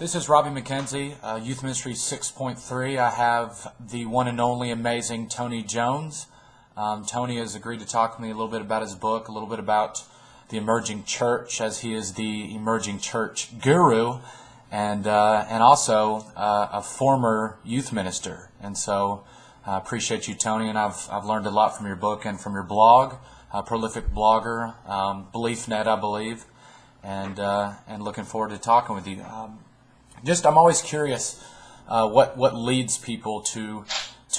This is Robbie McKenzie, Youth Ministry 6.3. I have the one and only amazing Tony Jones. Tony has agreed to talk to me a little bit about his book, a little bit about the emerging church, as he is the emerging church guru, and also a former youth minister. And so I appreciate you, Tony, and I've learned a lot from your book and from your blog, a prolific blogger, BeliefNet, I believe, and looking forward to talking with you. I'm always curious what leads people to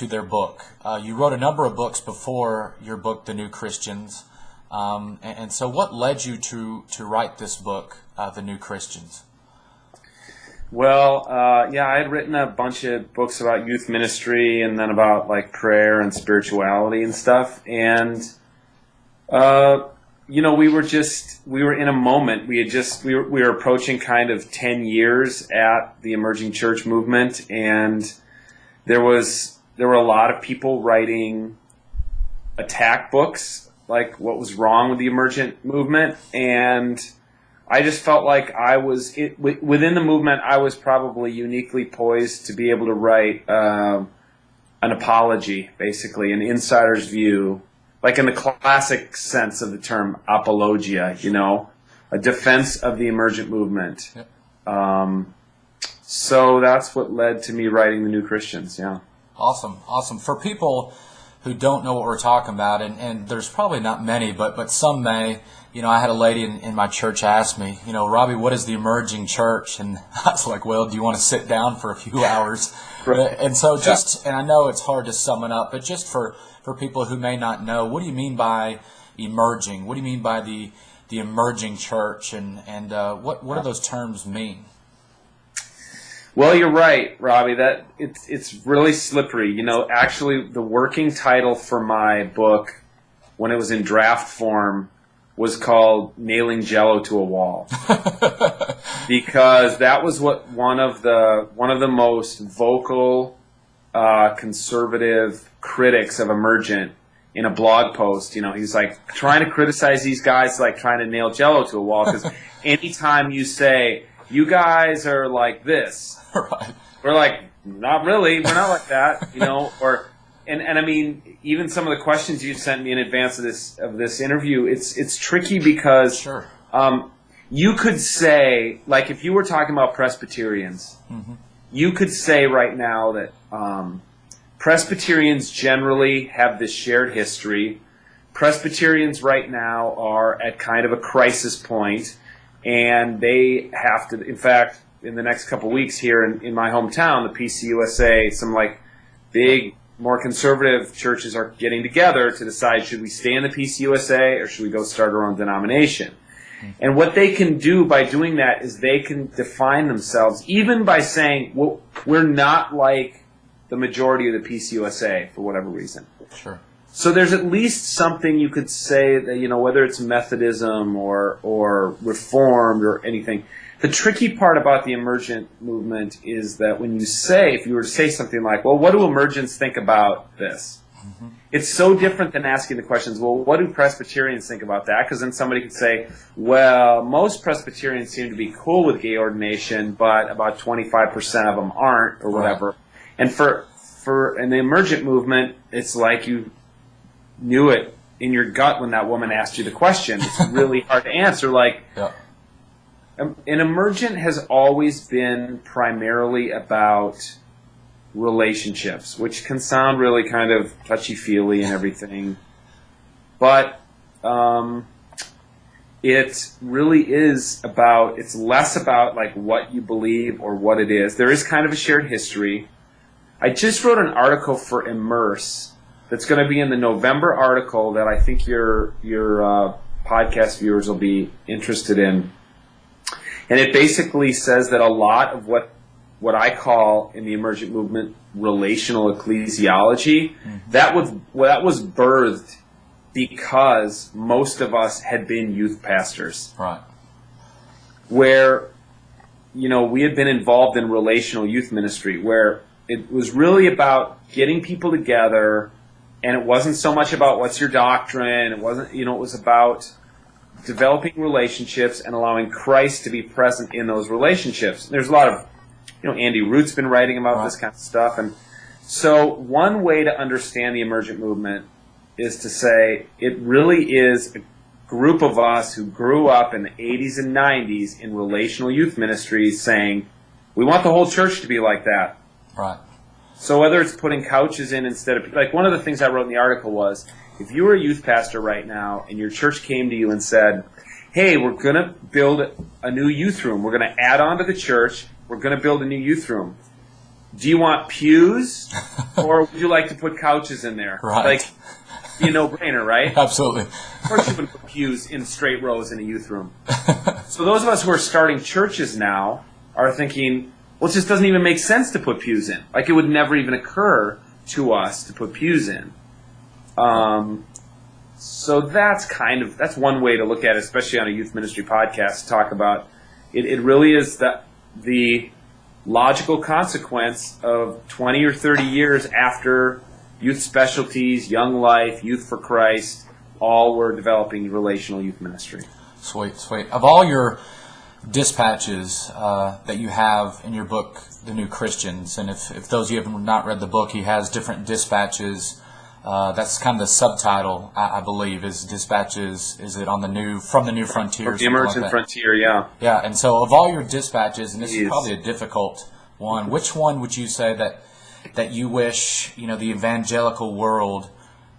their book. You wrote a number of books before your book, The New Christians, and so what led you to write this book, The New Christians? Well, I had written a bunch of books about youth ministry and then about like prayer and spirituality and stuff, and we were in a moment. We were approaching kind of 10 years at the emerging church movement, and there were a lot of people writing attack books, like what was wrong with the emergent movement, and I just felt like within the movement, I was probably uniquely poised to be able to write an apology, basically, an insider's view, like in the classic sense of the term apologia, a defense of the emergent movement. Yep. So that's what led to me writing The New Christians, yeah. Awesome. For people who don't know what we're talking about, and there's probably not many, but some may, I had a lady in my church ask me, Robbie, what is the emerging church? And I was like, well, do you want to sit down for a few hours? Right. And so and I know it's hard to sum it up, but just for people who may not know, what do you mean by emerging? What do you mean by the emerging church? And what do those terms mean? Well, you're right, Robbie. That it's really slippery. Actually, the working title for my book, when it was in draft form, was called "Nailing Jello to a Wall," because that was what one of the most vocal conservative critics of emergent in a blog post. He's like trying to criticize these guys, like trying to nail Jello to a wall, because anytime you say you guys are like this. Right. We're like, not really. We're not like that, And I mean, even some of the questions you sent me in advance of this interview, it's tricky because sure. You could say, like, if you were talking about Presbyterians, mm-hmm. you could say right now that Presbyterians generally have this shared history. Presbyterians right now are at kind of a crisis point, and they have to, in fact, in the next couple of weeks here in my hometown, the PCUSA, some like big, more conservative churches are getting together to decide, should we stay in the PCUSA or should we go start our own denomination? Mm-hmm. And what they can do by doing that is they can define themselves, even by saying, well, we're not like the majority of the PCUSA for whatever reason. Sure. So there's at least something you could say that, whether it's Methodism or Reformed or anything. The tricky part about the emergent movement is that if you were to say something like, well, what do emergents think about this? Mm-hmm. It's so different than asking the questions, well, what do Presbyterians think about that? Because then somebody could say, well, most Presbyterians seem to be cool with gay ordination, but about 25% of them aren't, or whatever. Right. And in the emergent movement, it's like you knew it in your gut when that woman asked you the question. It's really hard to answer. Like, yeah. An emergent has always been primarily about relationships, which can sound really kind of touchy-feely and everything. But it really is it's less about like what you believe or what it is. There is kind of a shared history. I just wrote an article for Immerse that's going to be in the November article that I think your podcast viewers will be interested in. And it basically says that a lot of what I call in the emergent movement relational ecclesiology, mm-hmm. that was birthed because most of us had been youth pastors. Right. Where, we had been involved in relational youth ministry, where it was really about getting people together, and it wasn't so much about what's your doctrine. It wasn't, it was about developing relationships and allowing Christ to be present in those relationships. There's a lot of Andy Root's been writing about this kind of stuff. And so one way to understand the emergent movement is to say it really is a group of us who grew up in the 80s and 90s in relational youth ministries saying, we want the whole church to be like that. Right. So whether it's putting couches in instead of, like one of the things I wrote in the article was, if you were a youth pastor right now and your church came to you and said, hey, we're going to build a new youth room. We're going to add on to the church. We're going to build a new youth room. Do you want pews or would you like to put couches in there? Right. Like, be a no-brainer, right? Absolutely. Of course you would put pews in straight rows in a youth room. So those of us who are starting churches now are thinking, well, it just doesn't even make sense to put pews in. Like it would never even occur to us to put pews in. So that's one way to look at it, especially on a youth ministry podcast, to talk about it. It really is the logical consequence of 20 or 30 years after youth specialties, young life, youth for Christ, all were developing relational youth ministry. Sweet, sweet. Of all your dispatches that you have in your book, The New Christians, and if those of you have not read the book, he has different dispatches. That's kind of the subtitle, I believe, is dispatches. Is it on from the new frontier? The emergent frontier, yeah. Yeah, and so of all your dispatches, and this is Jeez. probably a difficult one, which one would you say that you wish the evangelical world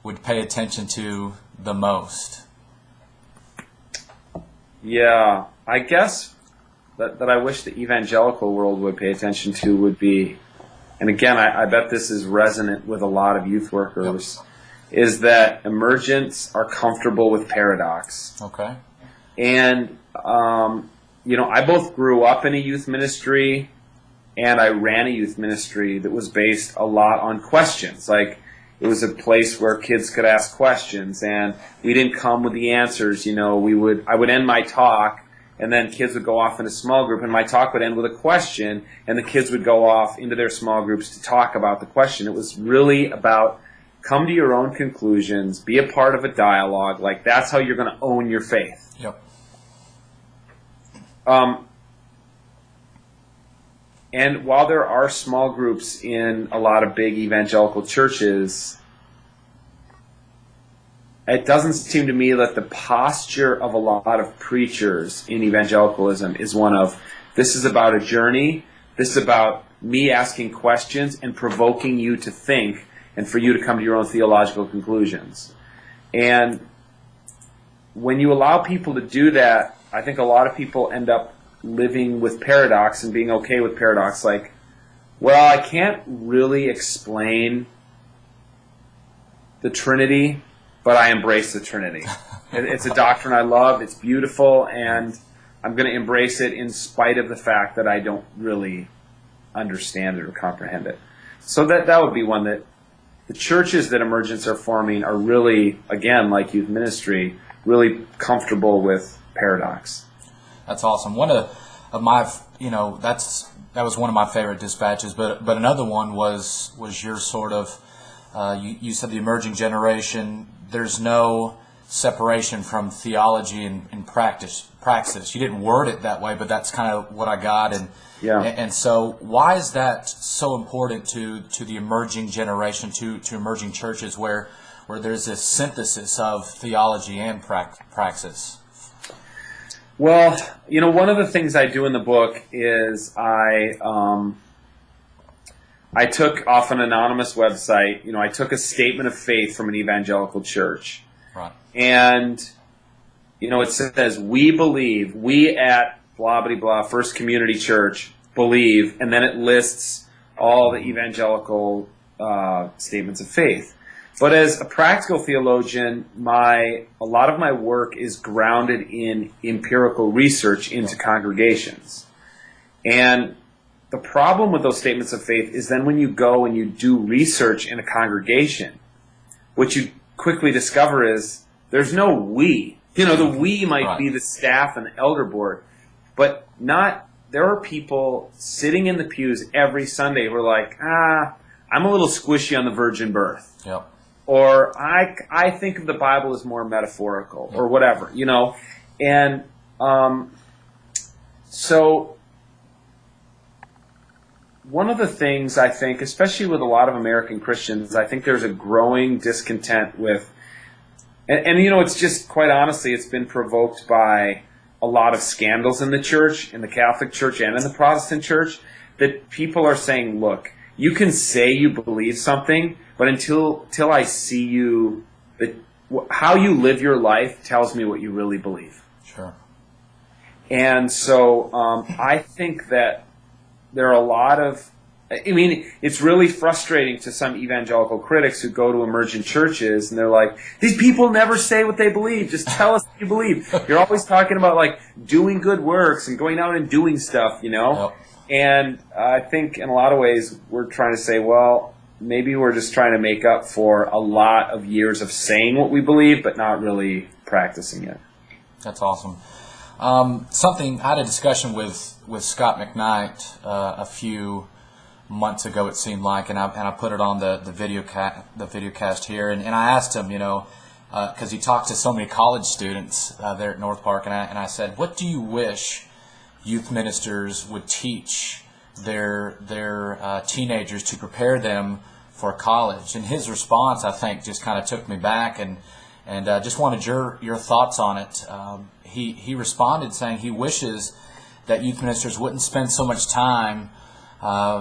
would pay attention to the most? Yeah, I guess that I wish the evangelical world would pay attention to would be, and again, I bet this is resonant with a lot of youth workers, is that emergents are comfortable with paradox. Okay. And, I both grew up in a youth ministry and I ran a youth ministry that was based a lot on questions. Like, it was a place where kids could ask questions and we didn't come with the answers. I would end my talk and then kids would go off in a small group and my talk would end with a question and the kids would go off into their small groups to talk about the question. It was really about come to your own conclusions, be a part of a dialogue. Like, that's how you're going to own your faith. Yep. And while there are small groups in a lot of big evangelical churches, it doesn't seem to me that the posture of a lot of preachers in evangelicalism is one of, this is about a journey, this is about me asking questions and provoking you to think and for you to come to your own theological conclusions. And when you allow people to do that, I think a lot of people end up living with paradox and being okay with paradox. Like, well, I can't really explain the Trinity, but I embrace the Trinity. It's a doctrine I love, it's beautiful, and I'm going to embrace it in spite of the fact that I don't really understand it or comprehend it. So that would be one that the churches that emergents are forming are really, again, like youth ministry, really comfortable with paradox. That's awesome. One of my, that was one of my favorite dispatches. But another one was your sort of, you said the emerging generation. There's no separation from theology and praxis. You didn't word it that way, but that's kind of what I got. And so why is that so important to the emerging generation, to emerging churches where there's this synthesis of theology and praxis? Well, one of the things I do in the book is I took off an anonymous website, I took a statement of faith from an evangelical church. Right. And, it says, we at blah, blah, blah, First Community Church believe, and then it lists all the evangelical statements of faith. But as a practical theologian, a lot of my work is grounded in empirical research into congregations. And the problem with those statements of faith is then when you go and you do research in a congregation, what you quickly discover is there's no we. The we might be the staff and the elder board, but there are people sitting in the pews every Sunday who are like, I'm a little squishy on the virgin birth. Yep. Or I think of the Bible as more metaphorical, or whatever, And so one of the things I think, especially with a lot of American Christians, I think there's a growing discontent with, and it's just, quite honestly, it's been provoked by a lot of scandals in the church, in the Catholic Church and in the Protestant Church, that people are saying, look, you can say you believe something, but until I see you, how you live your life tells me what you really believe. Sure. And so I think that there are a lot of, it's really frustrating to some evangelical critics who go to emergent churches and they're like, these people never say what they believe. Just tell us what you believe. You're always talking about like doing good works and going out and doing stuff, Yep. And I think in a lot of ways we're trying to say, well, maybe we're just trying to make up for a lot of years of saying what we believe but not really practicing it. That's awesome. I had a discussion with Scott McKnight a few months ago, it seemed like, and I put it on the videocast here, and I asked him, because he talked to so many college students there at North Park, and I said, what do you wish youth ministers would teach their teenagers to prepare them for college? And his response, I think, just kind of took me back, and just wanted your thoughts on it. He responded saying he wishes that youth ministers wouldn't spend so much time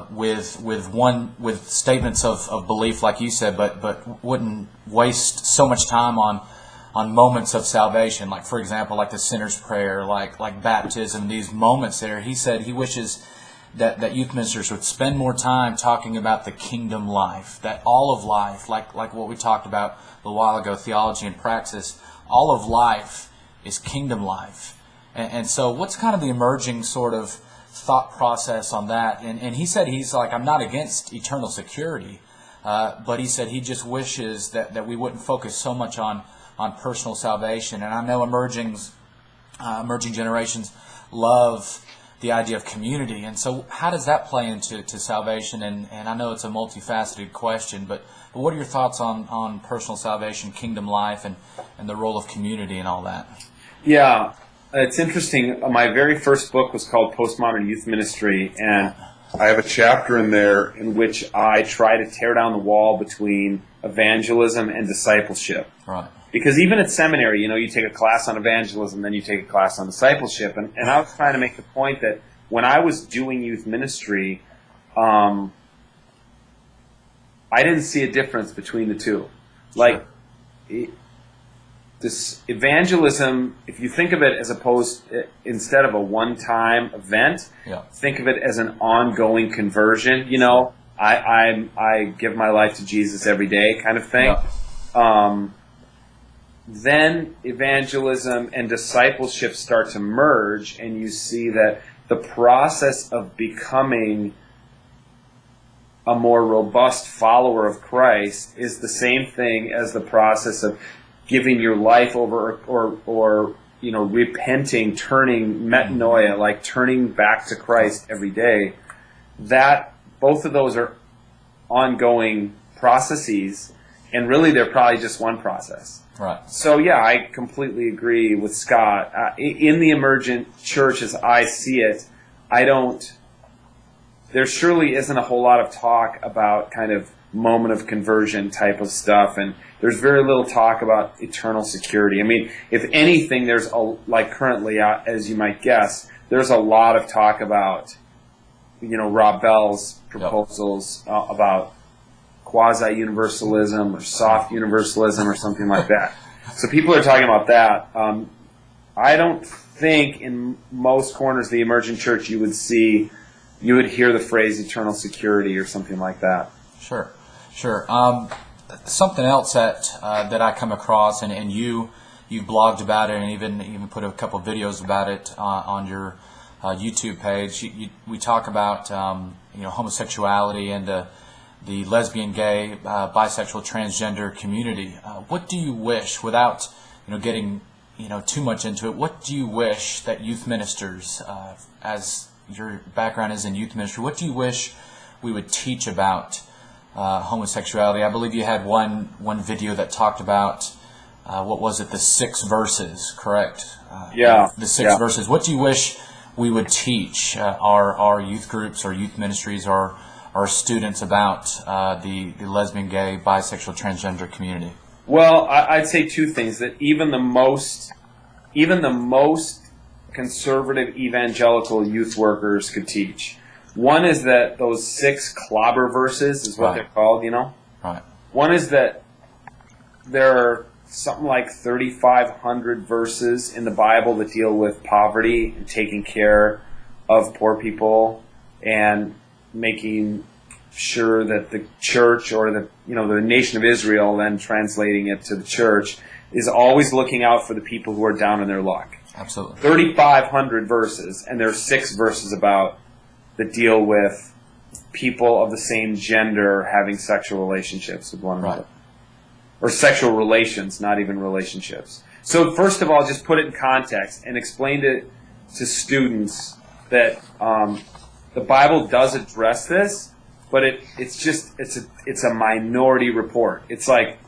with statements of belief, like you said, but wouldn't waste so much time on moments of salvation, like, for example, like the sinner's prayer, like baptism, these moments there. He said he wishes that youth ministers would spend more time talking about the kingdom life, that all of life, like what we talked about a little while ago, theology and praxis, all of life is kingdom life. And so what's kind of the emerging sort of thought process on that? And he said he's like, I'm not against eternal security, but he said he just wishes that we wouldn't focus so much on personal salvation. And I know emerging generations love the idea of community. And so how does that play into salvation? And I know it's a multifaceted question, but what are your thoughts on personal salvation, kingdom life, and the role of community and all that? Yeah, it's interesting. My very first book was called Postmodern Youth Ministry, and I have a chapter in there in which I try to tear down the wall between evangelism and discipleship. Right. Because even at seminary, you take a class on evangelism, then you take a class on discipleship. And I was trying to make the point that when I was doing youth ministry, I didn't see a difference between the two. Like, this evangelism, if you think of it as instead of a one-time event, think of it as an ongoing conversion. I give my life to Jesus every day kind of thing. Yeah. Then evangelism and discipleship start to merge, and you see that the process of becoming a more robust follower of Christ is the same thing as the process of giving your life over or repenting, turning, metanoia, like turning back to Christ every day. That both of those are ongoing processes, and really they're probably just one process. Right. So yeah, I completely agree with Scott. In the emergent church, as I see it, there surely isn't a whole lot of talk about kind of moment of conversion type of stuff, and there's very little talk about eternal security. I mean, if anything, there's currently, as you might guess, there's a lot of talk about, Rob Bell's proposals about quasi-universalism or soft universalism or something like that. So people are talking about that. I don't think in most corners of the emergent church you would hear the phrase eternal security or something like that. Sure. Something else that I come across, and you've blogged about it, and even put a couple of videos about it on your YouTube page. We talk about homosexuality and the lesbian, gay, bisexual, transgender community. What do you wish, without getting too much into it, what do you wish that youth ministers, as your background is in youth ministry, what do you wish we would teach about homosexuality? I believe you had one video that talked about the 6 verses, correct? Yeah. The 6 verses. What do you wish we would teach our youth groups or youth ministries or our students about the lesbian, gay, bisexual, transgender community? Well, I'd say two things. That even the most conservative evangelical youth workers could teach. One is that those 6 clobber verses is what they're called, Right. One is that there are something like 3,500 verses in the Bible that deal with poverty and taking care of poor people and making sure that the church or the nation of Israel, then translating it to the church, is always looking out for the people who are down in their luck. Absolutely. 3,500 verses, and there are 6 verses that deal with people of the same gender having sexual relationships with one another. Right. Or sexual relations, not even relationships. So first of all, just put it in context and explain to students that the Bible does address this, but it's a minority report. It's like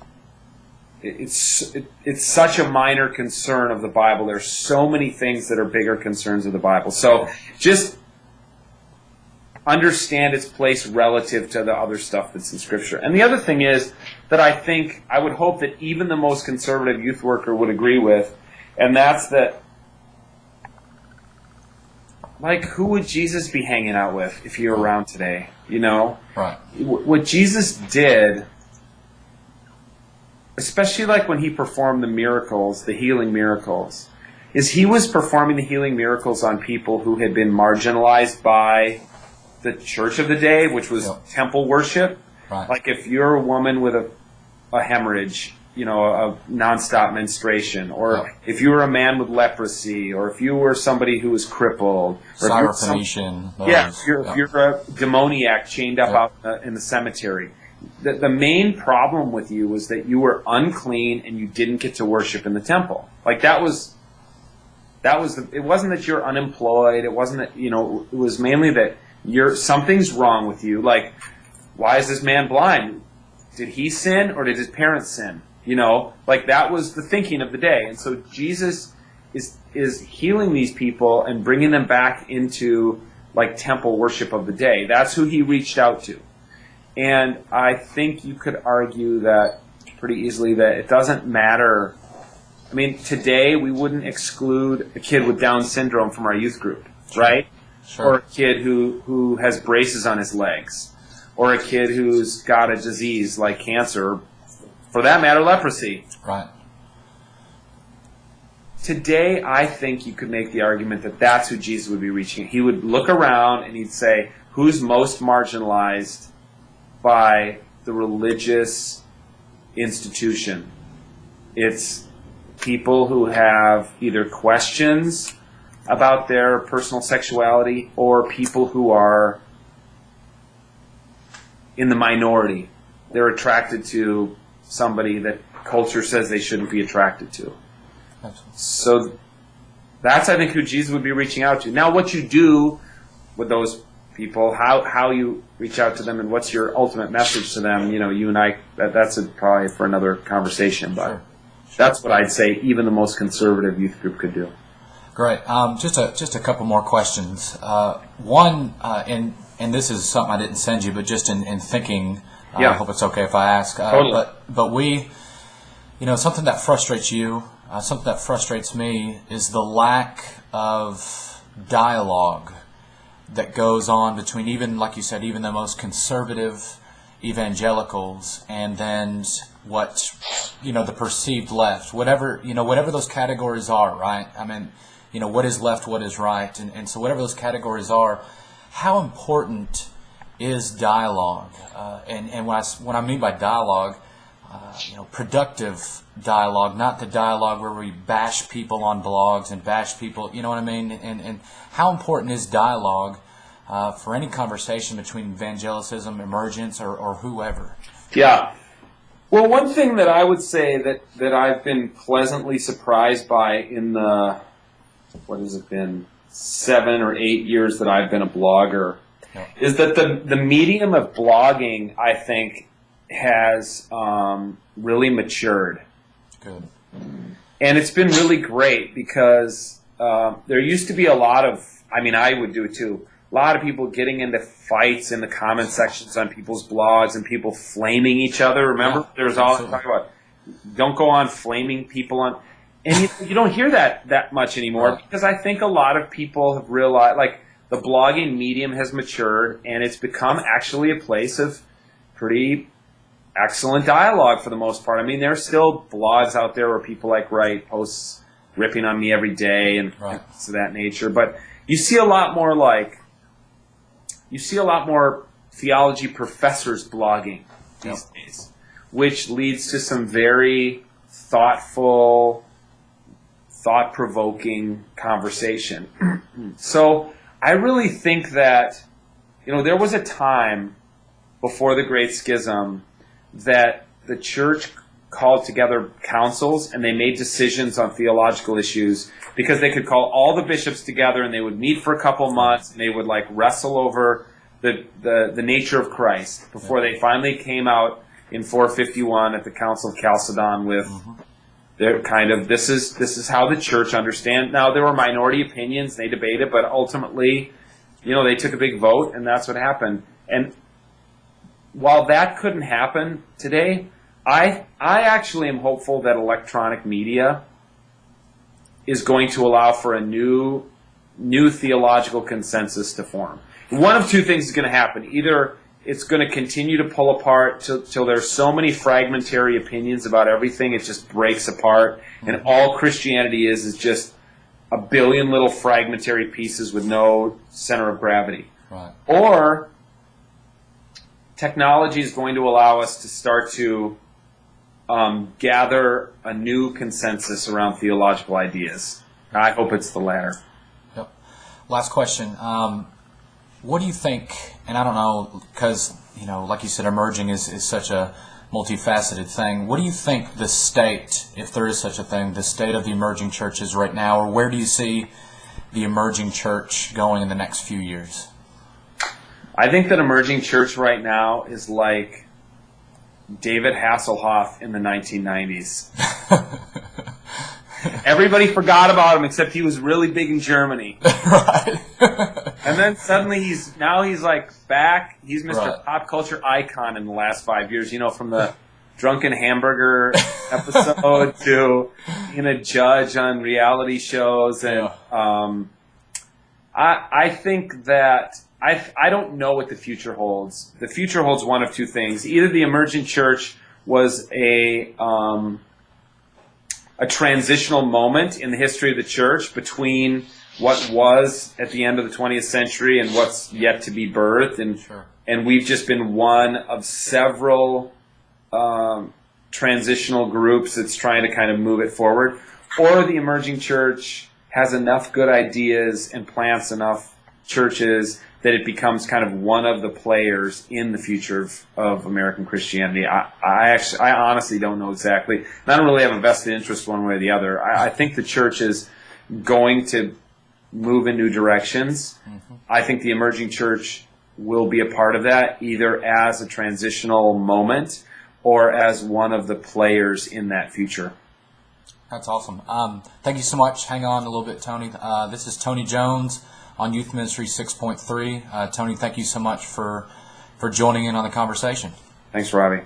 it's such a minor concern of the Bible. There's so many things that are bigger concerns of the Bible. So just understand its place relative to the other stuff that's in Scripture. And the other thing is that I would hope that even the most conservative youth worker would agree with, and that's that, like, who would Jesus be hanging out with if he were around today? Right. What Jesus did, especially like when he performed the miracles, the healing miracles, is he was performing the healing miracles on people who had been marginalized by the church of the day, which was temple worship. Right. Like if you're a woman with a hemorrhage, a nonstop menstruation, or if you were a man with leprosy, or if you were somebody who was crippled, or Syrophoenician. if you're a demoniac chained up out in the cemetery. The main problem with you was that you were unclean and you didn't get to worship in the temple. Like it wasn't that you're unemployed. It wasn't that, it was mainly that something's wrong with you. Like, why is this man blind? Did he sin or did his parents sin? Like that was the thinking of the day. And so Jesus is healing these people and bringing them back into like temple worship of the day. That's who he reached out to. And I think you could argue that pretty easily that it doesn't matter. I mean, today we wouldn't exclude a kid with Down syndrome from our youth group, right? Sure. Or a kid who has braces on his legs, or a kid who's got a disease like cancer, for that matter, leprosy. Right. Today, I think you could make the argument that that's who Jesus would be reaching. He would look around and he'd say, who's most marginalized by the religious institution? It's people who have either questions about their personal sexuality or people who are in the minority. They're attracted to somebody that culture says they shouldn't be attracted to. Absolutely. So that's, I think, who Jesus would be reaching out to. Now, what you do with those people, how you reach out to them, and what's your ultimate message to them, you and I, that's probably for another conversation, but that's what I'd say even the most conservative youth group could do. Great. Just a couple more questions. One, and this is something I didn't send you, but just in thinking, I hope it's okay if I ask. Totally. But we, something that frustrates you, something that frustrates me is the lack of dialogue that goes on between, even, like you said, even the most conservative evangelicals and then what, the perceived left, whatever those categories are, right? I mean, what is left, what is right, and so whatever those categories are, how important is dialogue? And when I mean by dialogue, productive dialogue, not the dialogue where we bash people on blogs and bash people, you know what I mean? And how important is dialogue for any conversation between evangelicism, emergence, or whoever? Yeah. Well, one thing that I would say that I've been pleasantly surprised by in the, what has it been, 7 or 8 years that I've been a blogger, is that the medium of blogging, I think, has really matured. Good. And it's been really great because there used to be a lot of I mean, I would do it too. A lot of people getting into fights in the comment sections on people's blogs and people flaming each other. Remember, Yeah, there was all talk about don't go on flaming people on, and you don't hear that much anymore Right. because I think a lot of people have realized, like, the blogging medium has matured and it's become actually a place of pretty excellent dialogue for the most part. I mean, there's still blogs out there where people write posts ripping on me every day and Right. things of that nature, but you see a lot more theology professors blogging these days, which leads to some very thoughtful, thought-provoking conversation. So I really think that, there was a time before the Great Schism that the church called together councils and they made decisions on theological issues because they could call all the bishops together and they would meet for a couple months and they would wrestle over the nature of Christ before they finally came out in 451 at the Council of Chalcedon with their kind of this is how the church understands. Now there were minority opinions, they debated, but ultimately, they took a big vote and that's what happened. And while that couldn't happen today, I actually am hopeful that electronic media is going to allow for a new theological consensus to form. One of two things is going to happen. Either it's going to continue to pull apart till there's so many fragmentary opinions about everything, it just breaks apart, and all Christianity is just a billion little fragmentary pieces with no center of gravity. Right. Or technology is going to allow us to start to gather a new consensus around theological ideas. I hope it's the latter. Yep. Last question. What do you think, and I don't know, because, like you said, emerging is such a multifaceted thing. What do you think the state, if there is such a thing, the state of the emerging church is right now, or where do you see the emerging church going in the next few years? I think that emerging church right now is like David Hasselhoff in the 1990s. Everybody forgot about him except he was really big in Germany. Right. And then suddenly he's back. He's Mr. Right. Pop culture icon in the last 5 years, from the drunken hamburger episode to being a judge on reality shows. And I think that I don't know what the future holds. The future holds one of two things. Either the emergent church was a transitional moment in the history of the church between what was at the end of the 20th century and what's yet to be birthed, and we've just been one of several transitional groups that's trying to kind of move it forward, or the emerging church has enough good ideas and plants enough churches that it becomes kind of one of the players in the future of American Christianity. I honestly don't know exactly. And I don't really have a vested interest one way or the other. I think the church is going to move in new directions. I think the emerging church will be a part of that, either as a transitional moment or as one of the players in that future. That's awesome. Thank you so much. Hang on a little bit, Tony. This is Tony Jones on Youth Ministry 6.3. Tony, thank you so much for joining in on the conversation. Thanks, Robbie.